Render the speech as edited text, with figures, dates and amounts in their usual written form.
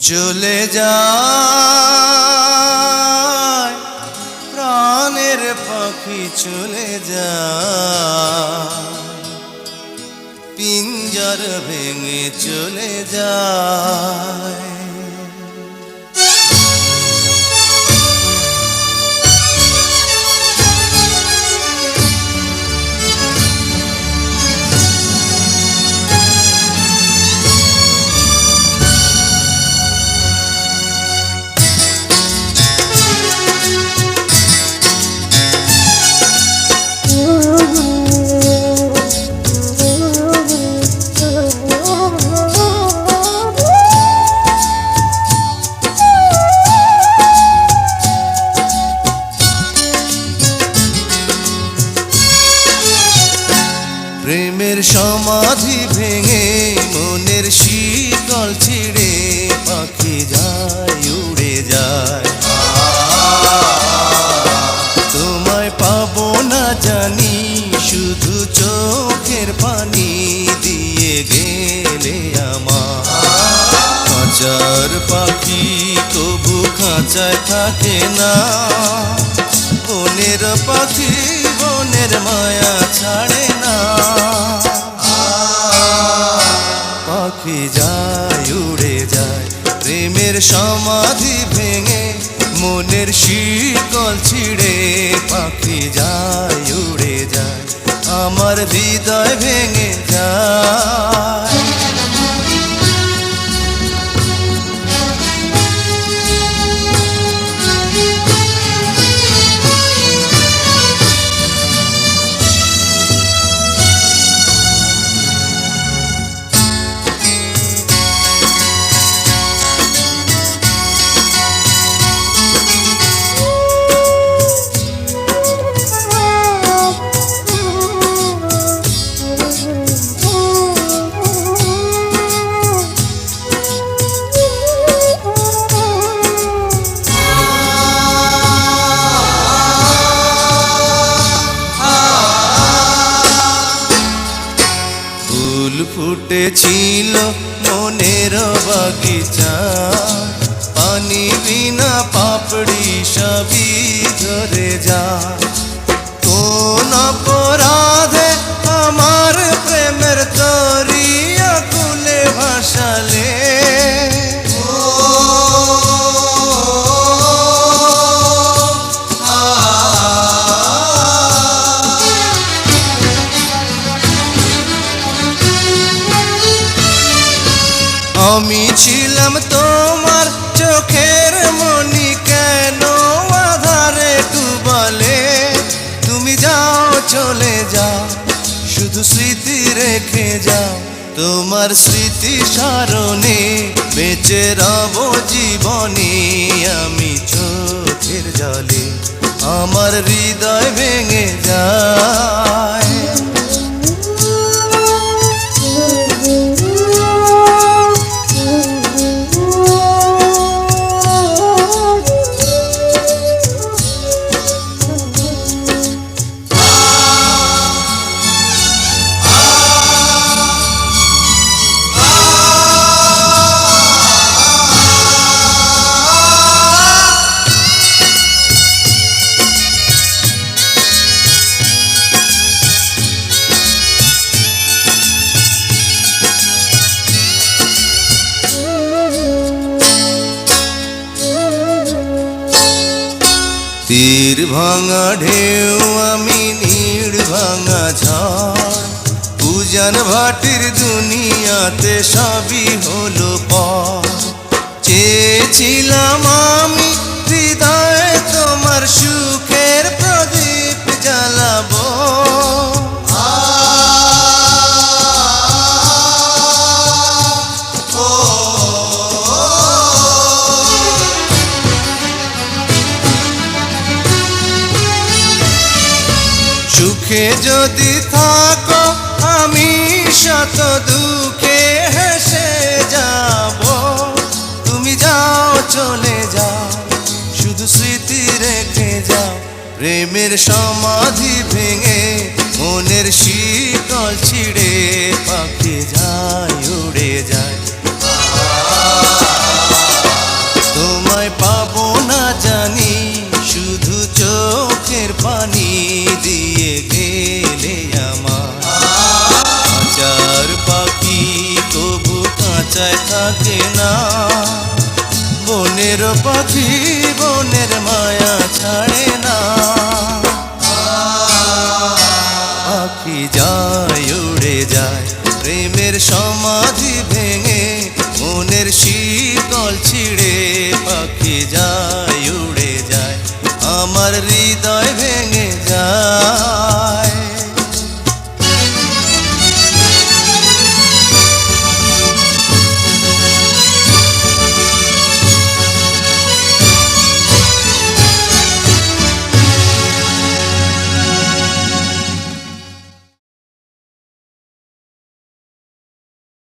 চলে যায় প্রাণের পাখি চলে যায়, পিঞ্জর ভেঙে চলে যায়। প্রেমের সমাধি ভেঙে মনের শিকল ছিঁড়ে পাখি যায় উড়ে যায়। তোমায় পাবো না জানি, শুধু চোখের পানি দিয়ে গেলে আমার। খাঁচার পাখি তবু খাঁচায় থাকে না, বনের পাখি বনের মায়া ছাড়ে না। পাখি যায় উড়ে যায় প্রেমের সমাধি ভেঙে মনের শিকল ছিঁড়ে পাখি যায় উড়ে যায়, আমার হৃদয় ভেঙে যায়। ফুল ফুটেছিল মনের বাগিচা, পানি বিনা পাপড়ি সবই ঝরে যায়। কোন অপরাধে আমার প্রেমের তরি আকুলে ভাসালে, আমি ছিলাম তোমার চোখের মনি, কেন আধারে ডুবালে? তুমি যাও চলে যাও, শুধু স্মৃতি রেখে যাও। তোমার স্মৃতি স্মরণে বেঁচে রব জীবনে আমি চোখের জলে, আমার হৃদয় ভেঙে যায়। তীর ভাঙা ঢেউ আমি নীড় ভাঙা ঝড়, উজান ভাটির দুনিয়াতে সবই হলো পর। চেয়েছিলাম আমি হৃদয়ে তোমার সুখের প্রদীপ জ্বালাবো, সুখে যদি থাকো আমি শত দুঃখে হেসে যাব। তুমি যাও চলে যাও, শুধু স্মৃতি রেখে যাও। প্রেমের সমাধি ভেঙে মনের শিকল ছিঁড়ে পাখি যায় উড়ে যায়। থাকে না। বনের পাখি বনের মায়া ছাড়ে না। পাখি যায় উড়ে যায় প্রেমের সমাধি ভেঙে।